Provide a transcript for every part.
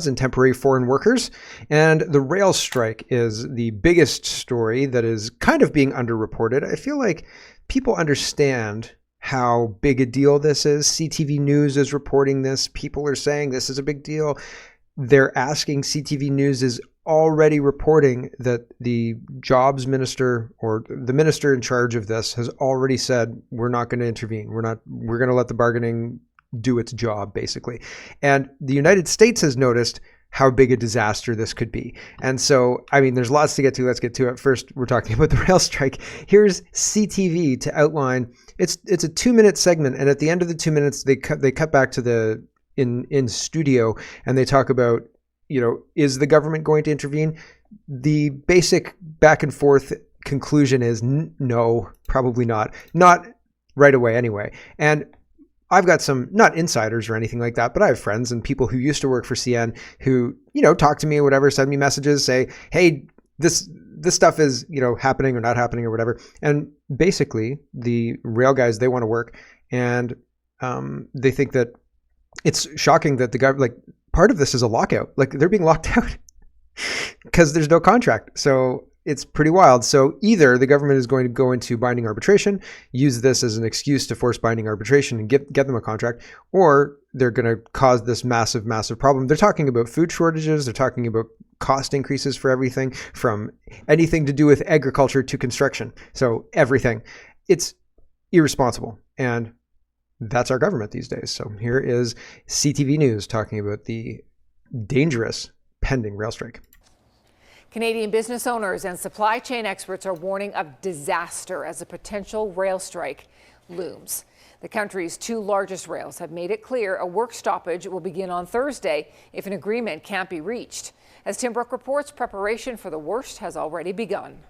and temporary foreign workers. And the rail strike is the biggest story that is kind of being underreported. I feel like people understand how big a deal this is. CTV News is reporting this. People are saying this is a big deal. They're asking, CTV News is already reporting that the jobs minister or the minister in charge of this has already said, we're not going to intervene. We're going to let the bargaining do its job, basically. And the United States has noticed how big a disaster this could be. And so, I mean, there's lots to get to. Let's get to it. First, we're talking about the rail strike. Here's CTV to outline. It's a 2-minute segment, and at the end of the 2 minutes, they cut back to the in studio, and they talk about, is the government going to intervene? The basic back and forth conclusion is no, probably not. Not right away anyway. And I've got some, not insiders or anything like that, but I have friends and people who used to work for CN who, talk to me or whatever, send me messages, say, hey, this stuff is, happening or not happening or whatever. And basically the rail guys, they want to work, and they think that it's shocking that the government, like, part of this is a lockout. Like, they're being locked out because there's no contract. So it's pretty wild. So either the government is going to go into binding arbitration, use this as an excuse to force binding arbitration and get them a contract, or they're going to cause this massive, massive problem. They're talking about food shortages. They're talking about cost increases for everything, from anything to do with agriculture to construction. So everything. It's irresponsible. And that's our government these days. So here is CTV News talking about the dangerous pending rail strike. Canadian business owners and supply chain experts are warning of disaster as a potential rail strike looms. The country's 2 largest rails have made it clear a work stoppage will begin on Thursday if an agreement can't be reached. As Tim Brooke reports, preparation for the worst has already begun.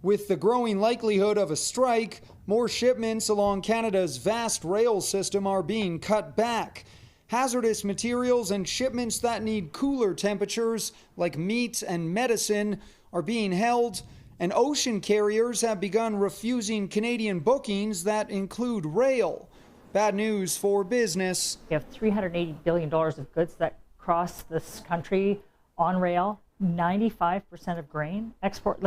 With the growing likelihood of a strike, more shipments along Canada's vast rail system are being cut back. Hazardous materials and shipments that need cooler temperatures, like meat and medicine, are being held, and ocean carriers have begun refusing Canadian bookings that include rail. Bad news for business. We have $380 billion of goods that cross this country on rail, 95% of grain export.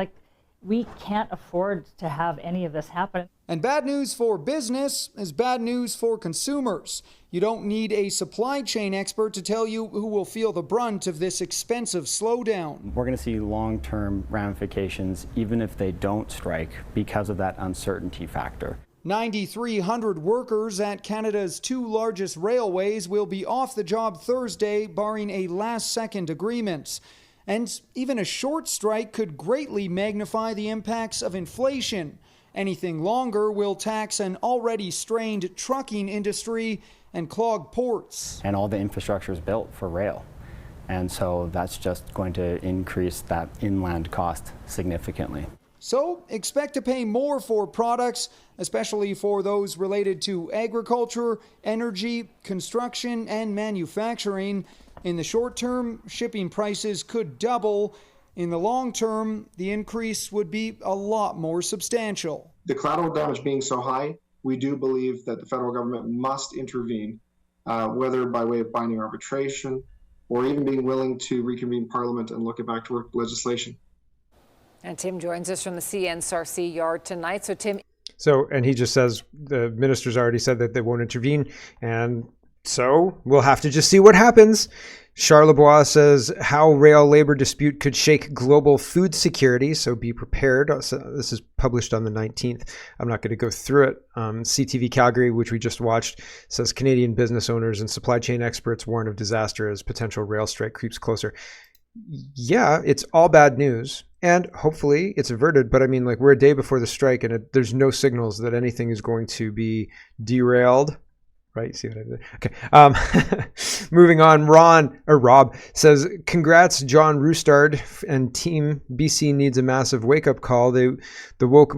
We can't afford to have any of this happen. And bad news for business is bad news for consumers. You don't need a supply chain expert to tell you who will feel the brunt of this expensive slowdown. We're going to see long-term ramifications even if they don't strike because of that uncertainty factor. 9,300 workers at Canada's 2 largest railways will be off the job Thursday, barring a last-second agreement. And even a short strike could greatly magnify the impacts of inflation. Anything longer will tax an already strained trucking industry and clog ports. And all the infrastructure is built for rail. And so that's just going to increase that inland cost significantly. So expect to pay more for products, especially for those related to agriculture, energy, construction, and manufacturing. In the short term, shipping prices could double. In the long term, the increase would be a lot more substantial. The collateral damage being so high, we do believe that the federal government must intervene, whether by way of binding arbitration or even being willing to reconvene Parliament and look at back to work legislation. And Tim joins us from the CN Sarcee yard tonight. So Tim. And he just says the minister's already said that they won't intervene, and so we'll have to just see what happens. Charlebois says how rail labor dispute could shake global food security, so be prepared. So this is published on the 19th. I'm not going to go through it. CTV Calgary, which we just watched, says Canadian business owners and supply chain experts warn of disaster as potential rail strike creeps closer. Yeah, it's all bad news, and hopefully it's averted. But I mean, we're a day before the strike, and there's no signals that anything is going to be derailed. Right? See what I did? Okay. Moving on, Rob says, congrats, John Roustard and team. BC needs a massive wake-up call. The woke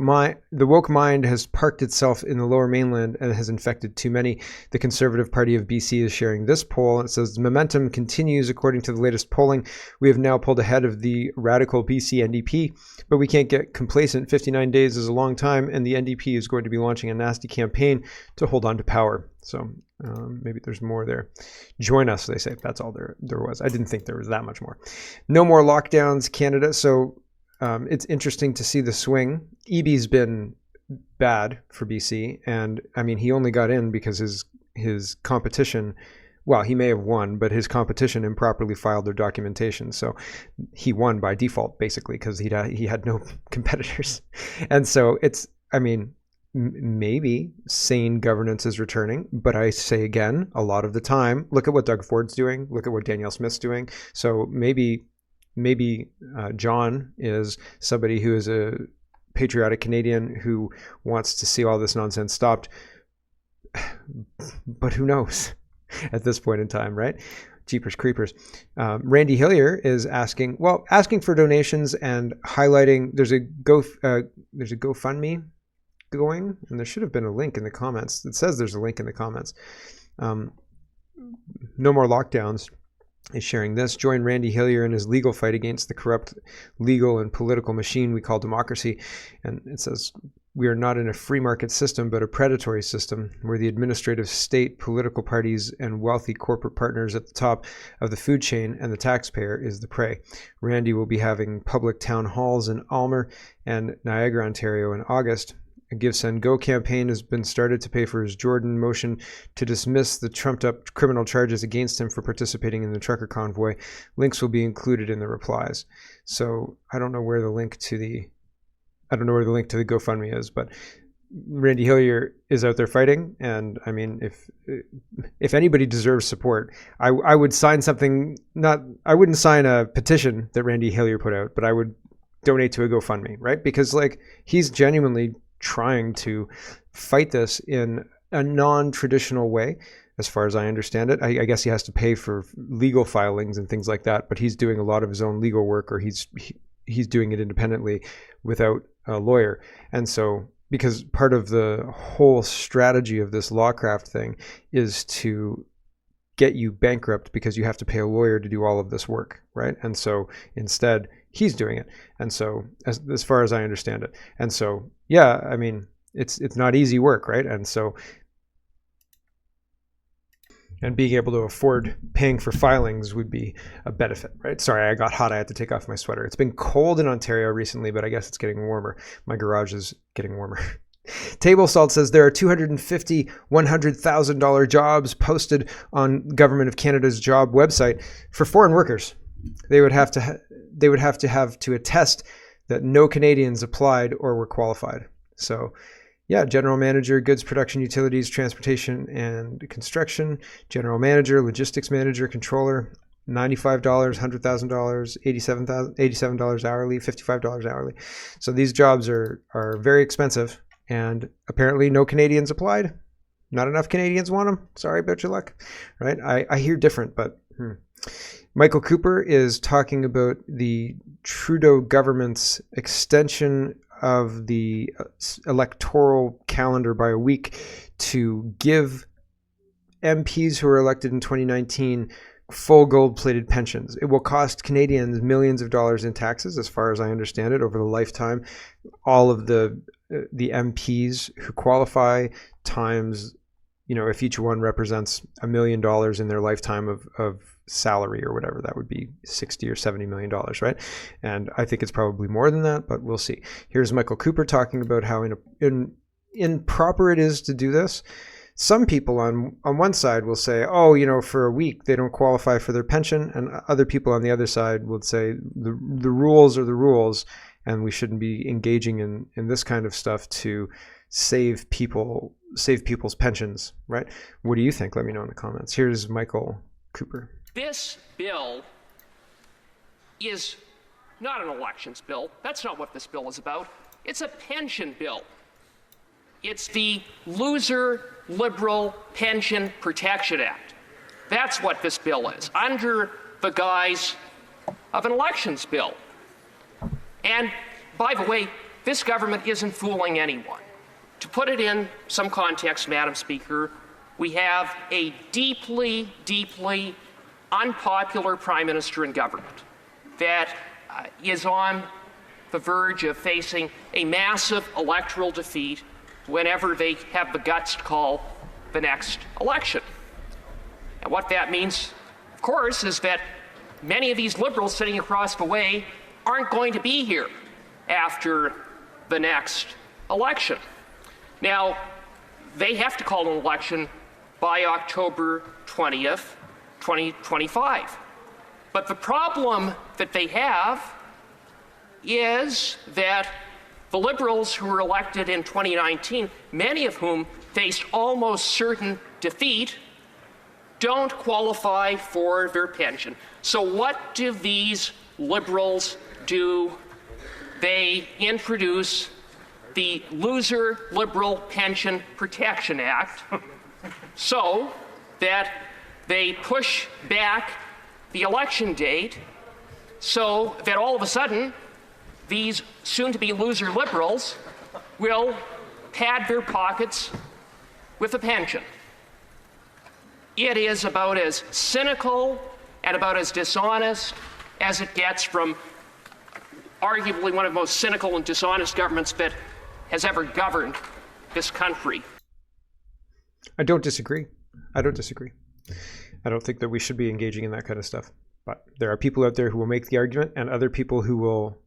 mind has parked itself in the Lower Mainland and has infected too many. The Conservative Party of BC is sharing this poll. It says, momentum continues according to the latest polling. We have now pulled ahead of the radical BC NDP, but we can't get complacent. 59 days is a long time, and the NDP is going to be launching a nasty campaign to hold on to power. So maybe there's more there. Join us, they say. That's all there was. I didn't think there was that much more. No more lockdowns, Canada. So it's interesting to see the swing. EB's been bad for BC, and I mean, he only got in because his competition, well, he may have won, but his competition improperly filed their documentation. So he won by default, basically, because he had no competitors. And so it's, I mean, maybe sane governance is returning, but I say again, a lot of the time, look at what Doug Ford's doing, look at what Danielle Smith's doing. So maybe John is somebody who is a patriotic Canadian who wants to see all this nonsense stopped, but who knows at this point in time, right? Jeepers creepers. Randy Hillier is asking for donations and highlighting. There's a GoFundMe going, and there should have been a link in the comments. It says there's a link in the comments. No more lockdowns is sharing this. Join Randy Hillier in his legal fight against the corrupt legal and political machine we call democracy. And it says, we are not in a free market system, but a predatory system where the administrative state, political parties, and wealthy corporate partners at the top of the food chain and the taxpayer is the prey. Randy will be having public town halls in Aylmer and Niagara, Ontario in August. A Give, Send, Go campaign has been started to pay for his Jordan motion to dismiss the trumped-up criminal charges against him for participating in the trucker convoy. Links will be included in the replies. So I don't know where the link to the GoFundMe is, but Randy Hillier is out there fighting, and I mean, if anybody deserves support, I would sign something. I wouldn't sign a petition that Randy Hillier put out, but I would donate to a GoFundMe, right? Because like he's genuinely trying to fight this in a non-traditional way, as far as I understand it. I guess he has to pay for legal filings and things like that, but he's doing a lot of his own legal work, or he's doing it independently without a lawyer. And so, because part of the whole strategy of this Lawcraft thing is to get you bankrupt because you have to pay a lawyer to do all of this work, right? And so instead, he's doing it. And so, as far as I understand it. And so, yeah, I mean, it's not easy work, right? And so, and being able to afford paying for filings would be a benefit, right? Sorry, I got hot. I had to take off my sweater. It's been cold in Ontario recently, but I guess it's getting warmer. My garage is getting warmer. Table Salt says there are 250 $100,000 jobs posted on Government of Canada's job website for foreign workers. They would have to attest that no Canadians applied or were qualified. So, yeah, general manager, goods production, utilities, transportation, and construction. General manager, logistics manager, controller. $95, $100,000, $87 hourly, $55 hourly. So these jobs are very expensive, and apparently no Canadians applied. Not enough Canadians want them. Sorry about your luck, right? I hear different, but Michael Cooper is talking about the Trudeau government's extension of the electoral calendar by a week to give MPs who were elected in 2019 full gold-plated pensions. It will cost Canadians millions of dollars in taxes, as far as I understand it, over the lifetime. All of the MPs who qualify times, if each one represents $1 million in their lifetime of salary or whatever, that would be $60 or $70 million, right? And I think it's probably more than that, but we'll see. Here's Michael Cooper talking about how improper it is to do this. Some people on one side will say, for a week they don't qualify for their pension, and other people on the other side would say the rules are the rules, and we shouldn't be engaging in this kind of stuff to save people's pensions, right? What do you think? Let me know in the comments. Here's Michael Cooper. This bill is not an elections bill. That's not what this bill is about. It's a pension bill. It's the Loser Liberal Pension Protection Act. That's what this bill is, under the guise of an elections bill. And by the way, this government isn't fooling anyone. To put it in some context, Madam Speaker, we have a deeply, deeply unpopular Prime Minister in government that is on the verge of facing a massive electoral defeat whenever they have the guts to call the next election. And what that means, of course, is that many of these liberals sitting across the way aren't going to be here after the next election. Now, they have to call an election by October 20th, 2025. But the problem that they have is that the Liberals who were elected in 2019, many of whom faced almost certain defeat, don't qualify for their pension. So what do these Liberals do? They introduce the Loser Liberal Pension Protection Act so that they push back the election date so that all of a sudden these soon-to-be loser liberals will pad their pockets with a pension. It is about as cynical and about as dishonest as it gets from arguably one of the most cynical and dishonest governments that has ever governed this country. I don't disagree. I don't think that we should be engaging in that kind of stuff. But there are people out there who will make the argument, and other people who will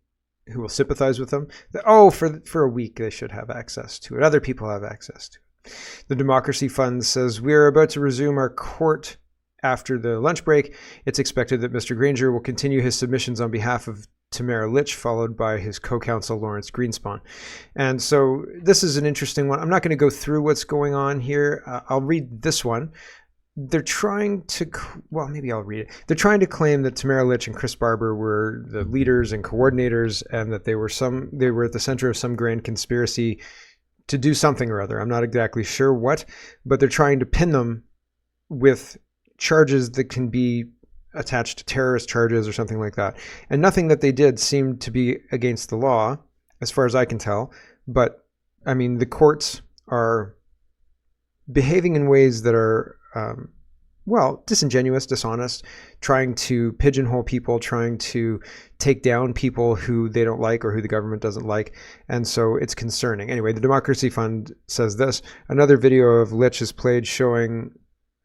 sympathize with them. That, for a week they should have access to it. Other people have access to it. The Democracy Fund says, we're about to resume our court after the lunch break. It's expected that Mr. Granger will continue his submissions on behalf of Tamara Lich, followed by his co-counsel Lawrence Greenspan. And so this is an interesting one. I'm not going to go through what's going on here. I'll read this one. They're trying to, well, maybe I'll read it. They're trying to claim that Tamara Lich and Chris Barber were the leaders and coordinators, and that they were at the center of some grand conspiracy to do something or other. I'm not exactly sure what, but they're trying to pin them with charges that can be attached to terrorist charges or something like that. And nothing that they did seemed to be against the law, as far as I can tell. But, I mean, the courts are behaving in ways that are disingenuous, dishonest, trying to pigeonhole people, trying to take down people who they don't like or who the government doesn't like. And so it's concerning. Anyway, the Democracy Fund says this. Another video of Lich is played showing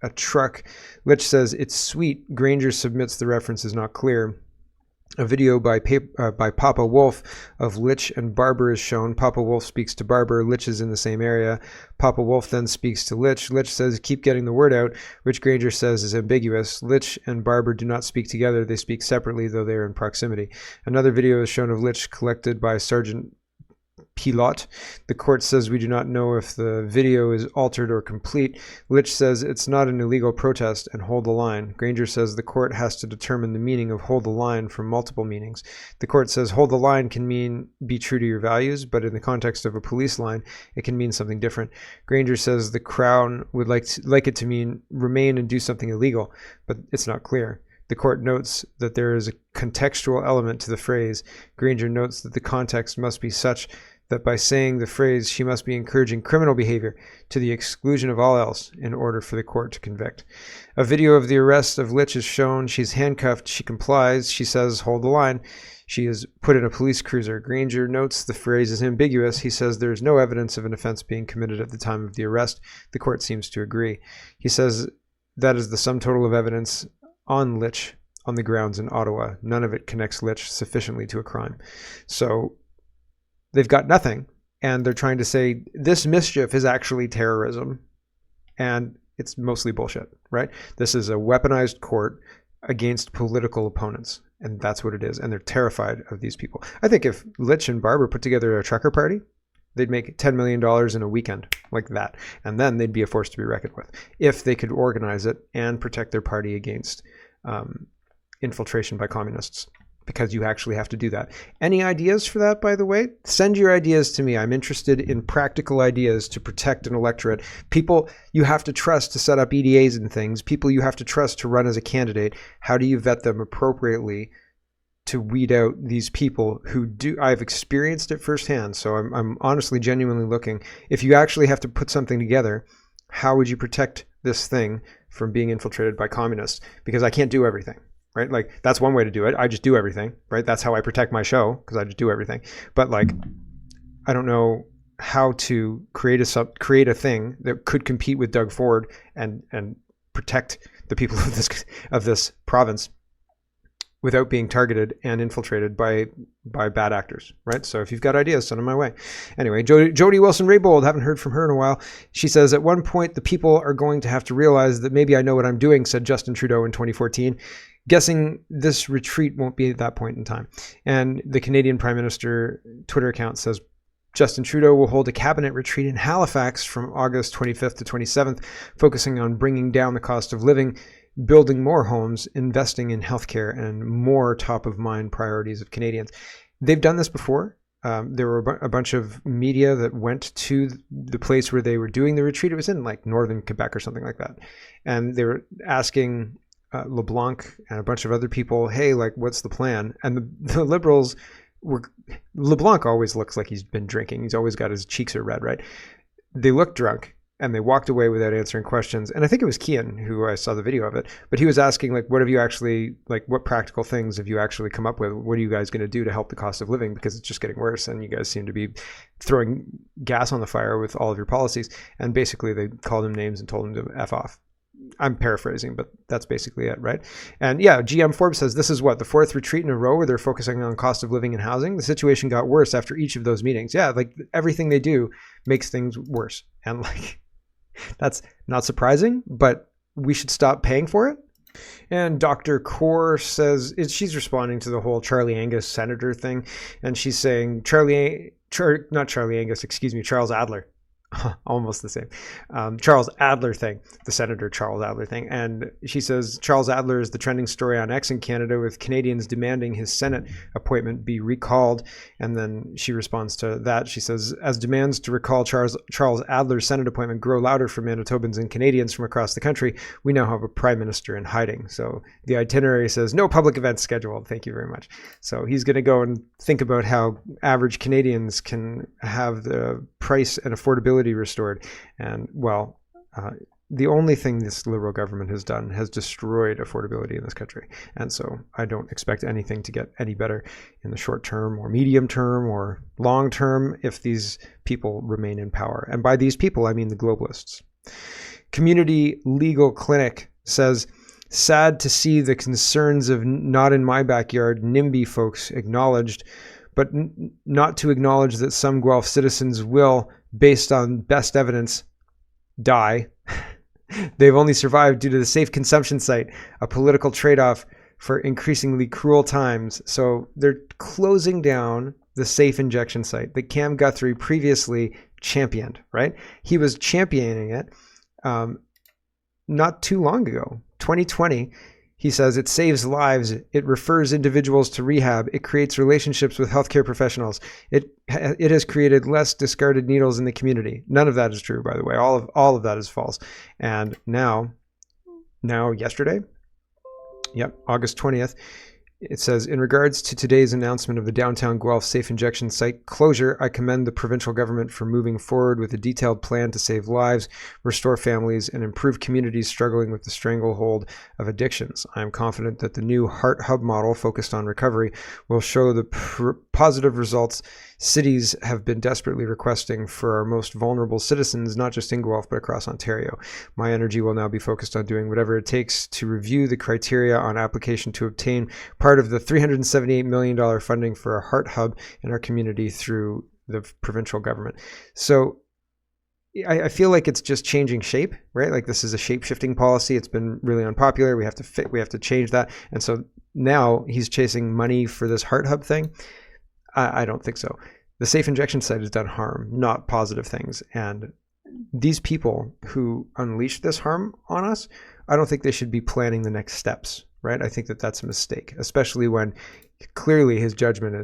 a truck. Lich says, it's sweet. Granger submits the reference is not clear. A video by Papa Wolf of Lich and Barber is shown. Papa Wolf speaks to Barber. Lich is in the same area. Papa Wolf then speaks to Lich. Lich says, keep getting the word out, which Granger says is ambiguous. Lich and Barber do not speak together. They speak separately, though they are in proximity. Another video is shown of Lich collected by Sergeant Pilot. The court says we do not know if the video is altered or complete. Lich says it's not an illegal protest and hold the line. Granger says the court has to determine the meaning of hold the line from multiple meanings. The court says hold the line can mean be true to your values, but in the context of a police line, it can mean something different. Granger says the Crown would like it to mean remain and do something illegal, but it's not clear. The court notes that there is a contextual element to the phrase. Granger notes that the context must be such that by saying the phrase, she must be encouraging criminal behavior to the exclusion of all else in order for the court to convict. A video of the arrest of Lich is shown. She's handcuffed. She complies. She says, hold the line. She is put in a police cruiser. Granger notes the phrase is ambiguous. He says there is no evidence of an offense being committed at the time of the arrest. The court seems to agree. He says that is the sum total of evidence on Lich on the grounds in Ottawa. None of it connects Lich sufficiently to a crime. So they've got nothing, and they're trying to say this mischief is actually terrorism, and it's mostly bullshit, right? This is a weaponized court against political opponents, and that's what it is, and they're terrified of these people. I think if Lich and Barber put together a trucker party, they'd make $10 million in a weekend like that, and then they'd be a force to be reckoned with if they could organize it and protect their party against infiltration by communists. Because you actually have to do that. Any ideas for that, by the way? Send your ideas to me. I'm interested in practical ideas to protect an electorate. People you have to trust to set up EDAs and things. People you have to trust to run as a candidate. How do you vet them appropriately to weed out these people who do? I've experienced it firsthand, so I'm honestly, genuinely looking. If you actually have to put something together, how would you protect this thing from being infiltrated by communists? Because I can't do everything. Right? Like, that's one way to do it. I just do everything, right? That's how I protect my show, because I just do everything. But like, I don't know how to create a thing that could compete with Doug Ford and protect the people of this province without being targeted and infiltrated by bad actors, right? So if you've got ideas, send them my way. Anyway, Jody Wilson-Raybould, haven't heard from her in a while. She says, at one point, the people are going to have to realize that maybe I know what I'm doing, said Justin Trudeau in 2014. Guessing this retreat won't be at that point in time. And the Canadian Prime Minister Twitter account says, Justin Trudeau will hold a cabinet retreat in Halifax from August 25th to 27th, focusing on bringing down the cost of living, building more homes, investing in healthcare, and more top-of-mind priorities of Canadians. They've done this before. There were a bunch of media that went to the place where they were doing the retreat. It was in like northern Quebec or something like that. And they were asking LeBlanc and a bunch of other people, hey, like, what's the plan? And the Liberals were... LeBlanc always looks like he's been drinking. He's always got his cheeks are red, right? They looked drunk. And they walked away without answering questions. And I think it was Kian who I saw the video of it. But he was asking, like, what have you actually, like, what practical things have you actually come up with? What are you guys going to do to help the cost of living? Because it's just getting worse. And you guys seem to be throwing gas on the fire with all of your policies. And basically they called him names and told him to F off. I'm paraphrasing, but that's basically it, right? And yeah, GM Forbes says this is what, the fourth retreat in a row where they're focusing on cost of living and housing. The situation got worse after each of those meetings. Yeah, like everything they do makes things worse. And like, that's not surprising, but we should stop paying for it. And Dr. Kaur says, she's responding to the whole Charlie Angus senator thing. And she's saying Charles Adler. Almost the same. Charles Adler thing, the Senator Charles Adler thing. And she says Charles Adler is the trending story on X in Canada, with Canadians demanding his Senate appointment be recalled. And then she responds to that. She says, as demands to recall Charles Adler's Senate appointment grow louder from Manitobans and Canadians from across the country, we now have a prime minister in hiding. So the itinerary says no public events scheduled. Thank you very much. So he's going to go and think about how average Canadians can have the price and affordability restored. And well, the only thing this Liberal government has done has destroyed affordability in this country. And so I don't expect anything to get any better in the short term or medium term or long term if these people remain in power. And by these people, I mean the globalists. Community Legal Clinic says, sad to see the concerns of not in my backyard NIMBY folks acknowledged, but not to acknowledge that some Guelph citizens will, based on best evidence, die. They've only survived due to the safe consumption site, a political trade-off for increasingly cruel times. So they're closing down the safe injection site that Cam Guthrie previously championed, right? He was championing it not too long ago, 2020. He says it saves lives, it refers individuals to rehab, it creates relationships with healthcare professionals, it has created less discarded needles in the community. None of that is true, by the way. All of that is false. And now yesterday, August 20th, it says, in regards to today's announcement of the downtown Guelph safe injection site closure, I commend the provincial government for moving forward with a detailed plan to save lives, restore families, and improve communities struggling with the stranglehold of addictions. I am confident that the new Heart Hub model focused on recovery will show the positive results cities have been desperately requesting for our most vulnerable citizens, not just in Guelph, but across Ontario. My energy will now be focused on doing whatever it takes to review the criteria on application to obtain part of the $378 million funding for a Heart Hub in our community through the provincial government. So I feel like it's just changing shape, right? Like this is a shape-shifting policy. It's been really unpopular. We have to change that. And so now he's chasing money for this Heart Hub thing. I don't think so. The safe injection site has done harm, not positive things. And these people who unleashed this harm on us, I don't think they should be planning the next steps, right? I think that that's a mistake, especially when clearly his judgment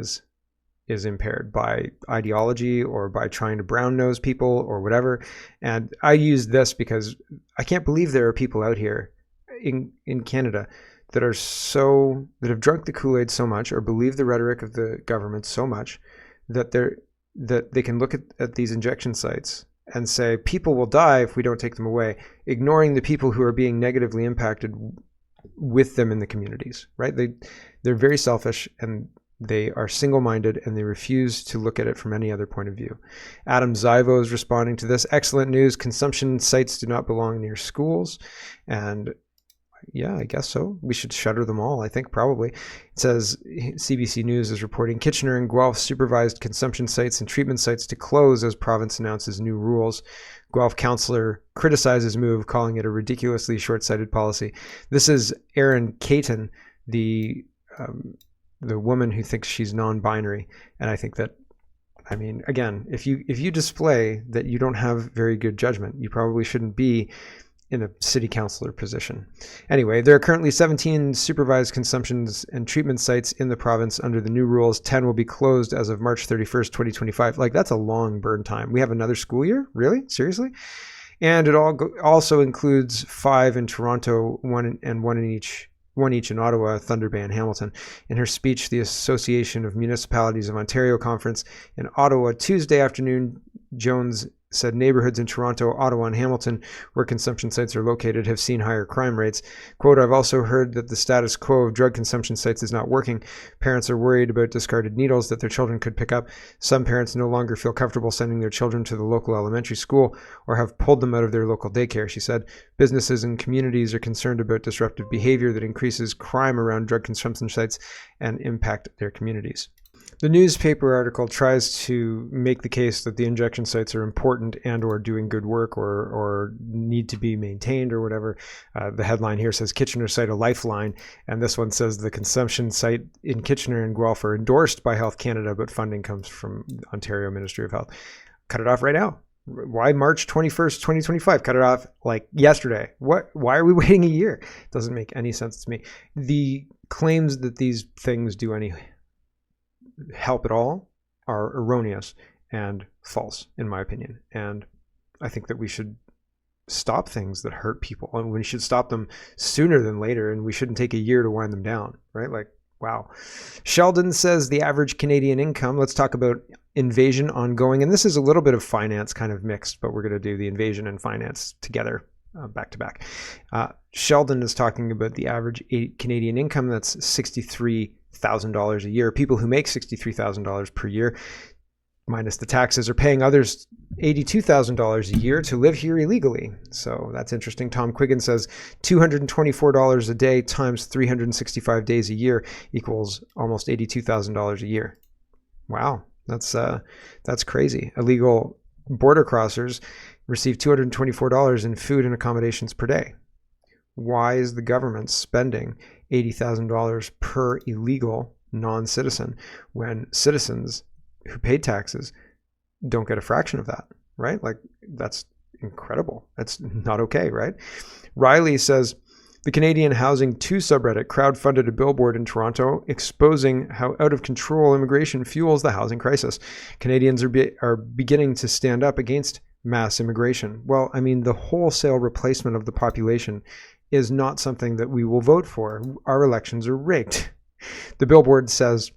is impaired by ideology or by trying to brown nose people or whatever. And I use this because I can't believe there are people out here in Canada that have drunk the Kool-Aid so much or believe the rhetoric of the government so much that they can look at these injection sites and say people will die if we don't take them away, ignoring the people who are being negatively impacted with them in the communities, right? They're very selfish and They are single-minded and they refuse to look at it from any other point of view. Adam Zivo is responding to this. Excellent news. Consumption sites do not belong near schools. And yeah, I guess so. We should shutter them all, I think, probably. It says CBC News is reporting Kitchener and Guelph supervised consumption sites and treatment sites to close as province announces new rules. Guelph councillor criticizes move, calling it a ridiculously short-sighted policy. This is Erin Caton, the woman who thinks she's non-binary. And I think that, I mean, again, if you display that you don't have very good judgment, you probably shouldn't be in a city councillor position. Anyway, there are currently 17 supervised consumptions and treatment sites in the province under the new rules. 10 will be closed as of March 31st, 2025. Like, that's a long burn time. We have another school year? Really? Seriously? And it also includes 5 in Toronto, one each in Ottawa, Thunder Bay, and Hamilton. In her speech, the Association of Municipalities of Ontario conference in Ottawa Tuesday afternoon, Jones said neighborhoods in Toronto, Ottawa, and Hamilton, where consumption sites are located, have seen higher crime rates. Quote, I've also heard that the status quo of drug consumption sites is not working. Parents are worried about discarded needles that their children could pick up. Some parents no longer feel comfortable sending their children to the local elementary school or have pulled them out of their local daycare, she said. Businesses and communities are concerned about disruptive behavior that increases crime around drug consumption sites and impact their communities. The newspaper article tries to make the case that the injection sites are important and or doing good work or need to be maintained or whatever. The headline here says Kitchener site a lifeline, and this one says the consumption site in Kitchener and Guelph are endorsed by Health Canada, but funding comes from the Ontario Ministry of Health. Cut it off right now. Why March 21st, 2025? Cut it off like yesterday. Why are we waiting a year? It doesn't make any sense to me. The claims that these things do any help at all are erroneous and false, in my opinion. And I think that we should stop things that hurt people, and we should stop them sooner than later, and we shouldn't take a year to wind them down, right? Like, wow. Sheldon says the average Canadian income, let's talk about invasion ongoing. And this is a little bit of finance kind of mixed, but we're going to do the invasion and finance together. Back to back. Sheldon is talking about the average Canadian income. That's $63,000 a year. People who make $63,000 per year, minus the taxes, are paying others $82,000 a year to live here illegally. So that's interesting. Tom Quiggin says $224 a day times 365 days a year equals almost $82,000 a year. Wow, that's crazy. Illegal border crossers receive $224 in food and accommodations per day. Why is the government spending $80,000 per illegal non-citizen when citizens who pay taxes don't get a fraction of that, right? Like, that's incredible. That's not okay, right? Riley says, the Canadian Housing 2 subreddit crowdfunded a billboard in Toronto exposing how out of control immigration fuels the housing crisis. Canadians are beginning to stand up against mass immigration. Well, I mean, the wholesale replacement of the population is not something that we will vote for. Our elections are rigged. The billboard says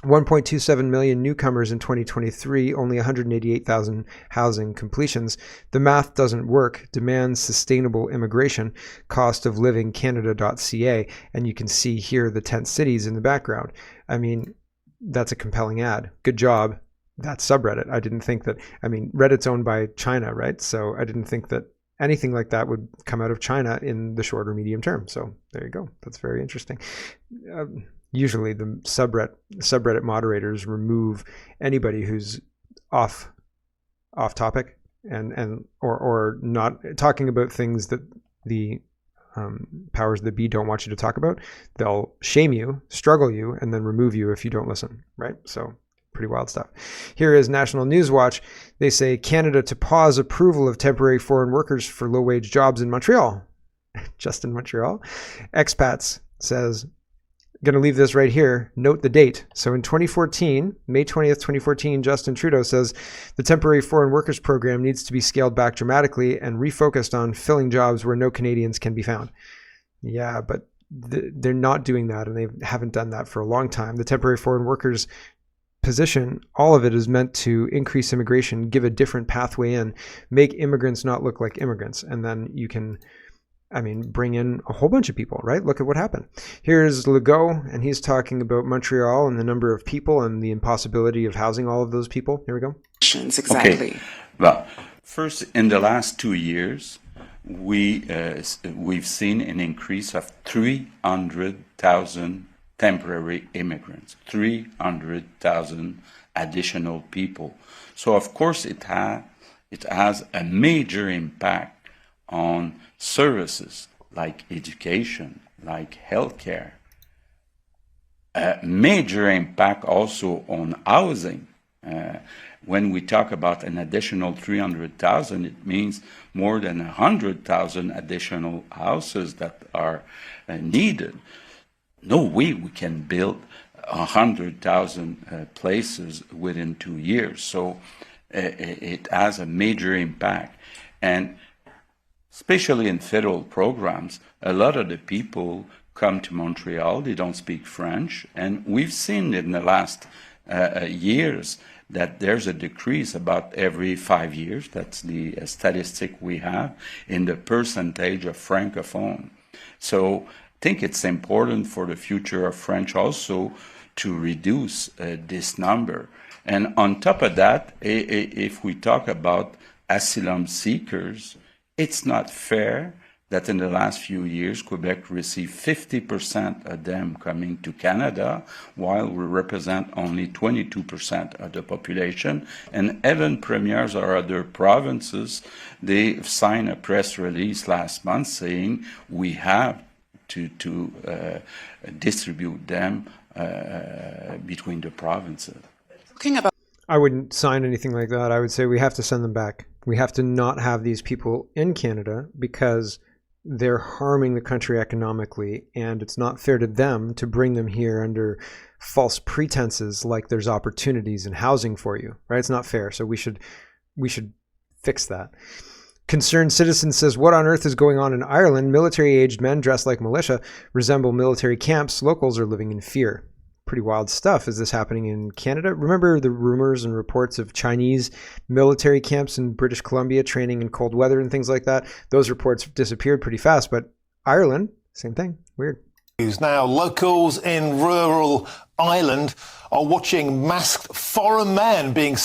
1.27 million newcomers in 2023, only 188,000 housing completions. The math doesn't work. Demands sustainable immigration. Cost of living Canada.ca. And you can see here the tent cities in the background. I mean, that's a compelling ad. Good job. That subreddit. I didn't think that, I mean, Reddit's owned by China, right? So I didn't think that anything like that would come out of China in the short or medium term. So there you go. That's very interesting. Usually the subreddit moderators remove anybody who's off topic and or not talking about things that the powers that be don't want you to talk about. They'll shame you, struggle you, and then remove you if you don't listen, right? So pretty wild stuff. Here is National News Watch. They say Canada to pause approval of temporary foreign workers for low-wage jobs in Montreal. Just in Montreal. Expats says, going to leave this right here. Note the date. So in 2014, May 20th, 2014, Justin Trudeau says the temporary foreign workers program needs to be scaled back dramatically and refocused on filling jobs where no Canadians can be found. Yeah, but they're not doing that, and they haven't done that for a long time. The temporary foreign workers position, all of it is meant to increase immigration, give a different pathway in, make immigrants not look like immigrants, and then you can I mean, bring in a whole bunch of people, right? Look at what happened. Here's Legault, and he's talking about Montreal and the number of people and the impossibility of housing all of those people. Here we go. Exactly. Okay. Well, first, in the last 2 years, we've seen an increase of 300,000 temporary immigrants, 300,000 additional people. So, of course, it has a major impact on services like education, like healthcare. A major impact also on housing. When we talk about an additional 300,000, it means more than 100,000 additional houses that are needed. No way we can build 100,000 places within 2 years. So it has a major impact. And especially in federal programs, a lot of the people come to Montreal, they don't speak French, and we've seen in the last years that there's a decrease about every 5 years, that's the statistic we have, in the percentage of Francophone. So I think it's important for the future of French also to reduce this number. And on top of that, if we talk about asylum seekers, it's not fair that in the last few years, Quebec received 50% of them coming to Canada, while we represent only 22% of the population. And even premiers or other provinces, they signed a press release last month saying we have to distribute them between the provinces. I wouldn't sign anything like that. I would say we have to send them back. We have to not have these people in Canada because they're harming the country economically, and it's not fair to them to bring them here under false pretenses like there's opportunities in housing for you, right? It's not fair. So we should fix that. Concerned Citizen says, what on earth is going on in Ireland? Military-aged men dressed like militia resemble military camps. Locals are living in fear. Pretty wild stuff. Is this happening in Canada? Remember the rumors and reports of Chinese military camps in British Columbia training in cold weather and things like that? Those reports disappeared pretty fast, but Ireland, same thing. Weird. Now, locals in rural Ireland are watching masked foreign men being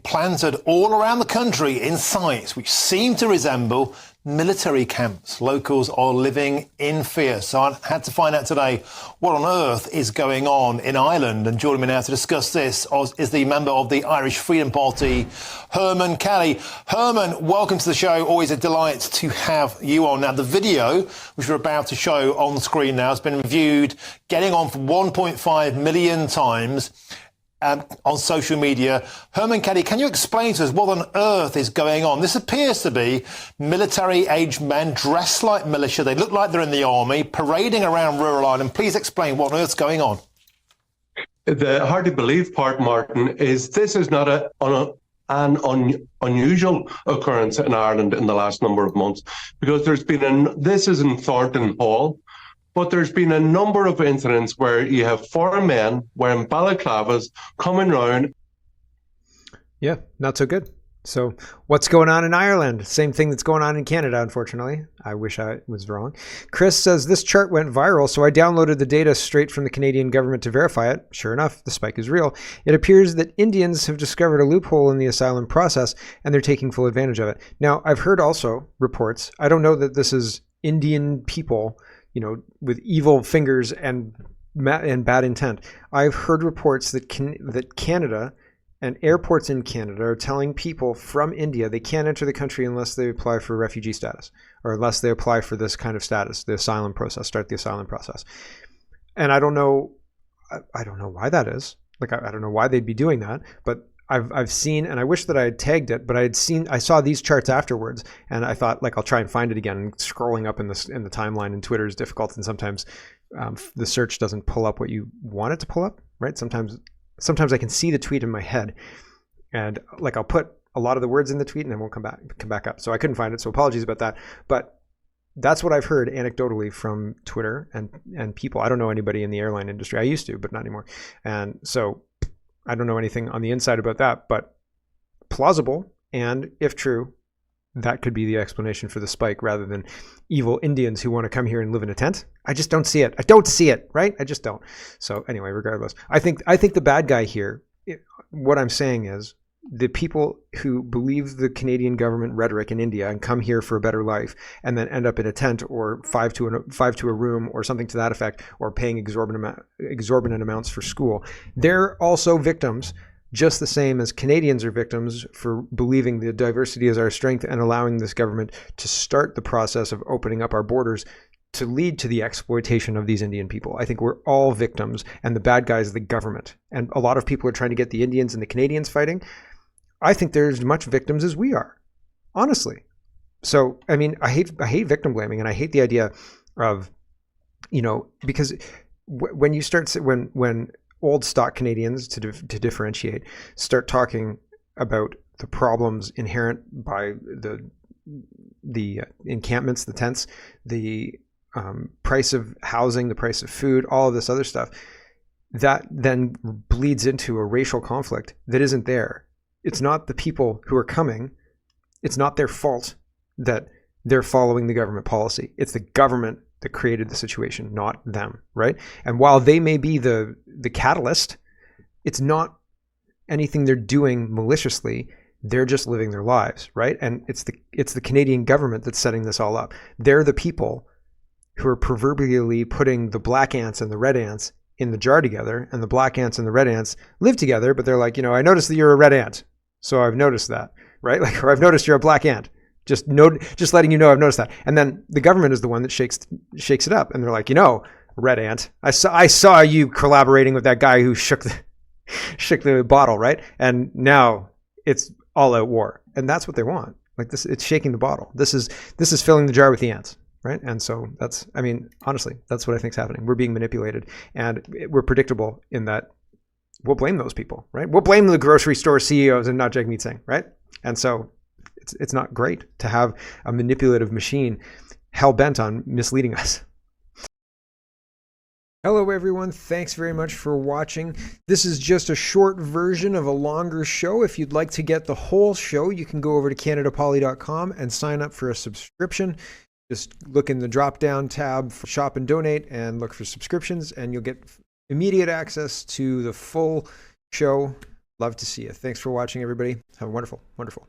planted all around the country in sites which seem to resemble military camps. Locals are living in fear. So I had to find out today what on earth is going on in Ireland. And joining me now to discuss this is the member of the Irish Freedom Party, Herman Kelly. Herman, welcome to the show. Always a delight to have you on. Now, the video, which we're about to show on screen now, has been viewed, getting on for 1.5 million times. On social media. Herman Kelly, can you explain to us what on earth is going on? This appears to be military-aged men dressed like militia. They look like they're in the army, parading around rural Ireland. Please explain what on earth's going on. The hard to believe part, Martin, is this is not an unusual occurrence in Ireland in the last number of months, because this is in Thornton Hall, but there's been a number of incidents where you have foreign men wearing balaclavas coming round. Yeah, not so good. So what's going on in Ireland? Same thing that's going on in Canada, unfortunately. I wish I was wrong. Chris says, this chart went viral, so I downloaded the data straight from the Canadian government to verify it. Sure enough, the spike is real. It appears that Indians have discovered a loophole in the asylum process, and they're taking full advantage of it. Now, I've heard also reports, I don't know that this is Indian people, with evil fingers and bad intent. I've heard reports that Canada and airports in Canada are telling people from India they can't enter the country unless they apply for refugee status, or unless they apply for this kind of status, the asylum process, start the asylum process. And I don't know why that is. I don't know why they'd be doing that, but I've seen, and I wish that I had tagged it, but I saw these charts afterwards, and I thought, I'll try and find it again. And scrolling up in the timeline in Twitter is difficult, and sometimes the search doesn't pull up what you want it to pull up, right? Sometimes I can see the tweet in my head, and I'll put a lot of the words in the tweet, and then won't come back up. So I couldn't find it. So apologies about that. But that's what I've heard anecdotally from Twitter and people. I don't know anybody in the airline industry. I used to, but not anymore. And so I don't know anything on the inside about that, but plausible, and if true, that could be the explanation for the spike rather than evil Indians who want to come here and live in a tent. I just don't see it. I don't see it, right? I just don't. So anyway, regardless, I think the bad guy here, what I'm saying is the people who believe the Canadian government rhetoric in India and come here for a better life and then end up in a tent or five to a room or something to that effect, or paying exorbitant amounts for school, they're also victims, just the same as Canadians are victims for believing the diversity is our strength and allowing this government to start the process of opening up our borders to lead to the exploitation of these Indian people. I think we're all victims, and the bad guy is the government. And a lot of people are trying to get the Indians and the Canadians fighting. I think they're as much victims as we are, honestly. So, I mean, I hate victim blaming, and I hate the idea of, because when you start, when old stock Canadians, to differentiate, start talking about the problems inherent by the encampments, the tents, the price of housing, the price of food, all of this other stuff, that then bleeds into a racial conflict that isn't there. It's not the people who are coming. It's not their fault that they're following the government policy. It's the government that created the situation, not them, right? And while they may be the catalyst, it's not anything they're doing maliciously. They're just living their lives, right? And it's the Canadian government that's setting this all up. They're the people who are proverbially putting the black ants and the red ants in the jar together, and the black ants and the red ants live together, but they're like, I noticed that you're a red ant, so I've noticed that, right? Like, or I've noticed you're a black ant. Just letting you know I've noticed that. And then the government is the one that shakes it up, and they're like, red ant, I saw you collaborating with that guy who shook the bottle, right? And now it's all out war, and that's what they want. Like this, it's shaking the bottle. This is filling the jar with the ants, right? And so honestly, that's what I think is happening. We're being manipulated, and we're predictable in that we'll blame those people, right? We'll blame the grocery store CEOs and not Jagmeet Singh, right? And so it's not great to have a manipulative machine hell-bent on misleading us. Hello everyone, thanks very much for watching. This is just a short version of a longer show. If you'd like to get the whole show, you can go over to CanadaPoly.com and sign up for a subscription. Just look in the drop-down tab for Shop and Donate and look for subscriptions, and you'll get immediate access to the full show. Love to see you. Thanks for watching, everybody. Have a wonderful, wonderful